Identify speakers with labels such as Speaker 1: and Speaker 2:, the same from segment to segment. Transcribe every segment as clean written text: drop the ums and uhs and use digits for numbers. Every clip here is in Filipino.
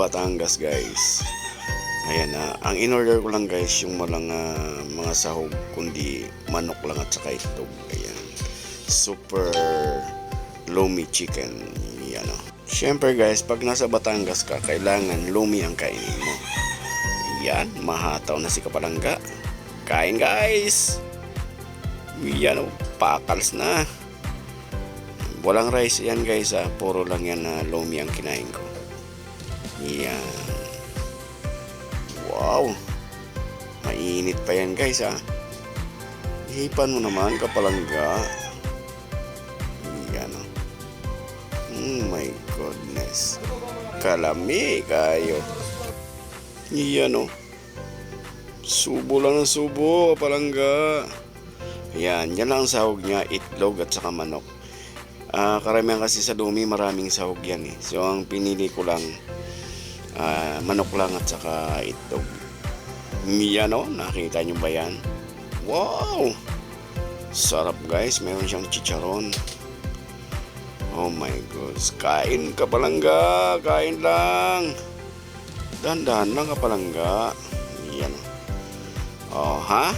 Speaker 1: Batangas guys. Ayan na, ang in-order ko lang guys yung walang mga sahog, kundi manok lang at saka itlog. Ayan, super lomi chicken. Yan o. Siyempre guys, pag nasa Batangas ka, kailangan lomi ang kainin mo. Yan, mahataw na si Kapalangga. Kain guys. Yan o, pakals na. Walang rice yan guys puro lang yan na lomi ang kinain ko. Yan. Wow, mainit pa yan guys Ihipan mo naman Kapalangga. Yan o. Oh my goodness, kalami kayo. Yan o. Subo lang ng subo Kapalangga. Yan, yan lang ang sahog niya, itlog at saka manok. Karamihan kasi sa dumi maraming sahog yan So ang pinili ko lang manok lang at saka itlog. Yan o, nakita nyo ba yan? Wow, sarap guys, meron siyang chicharon. Oh my gosh, kain Kapalangga, kain lang. Dahan-dahan lang Kapalangga. Yan o. Oh ha?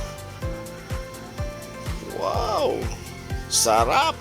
Speaker 1: Wow, sarap.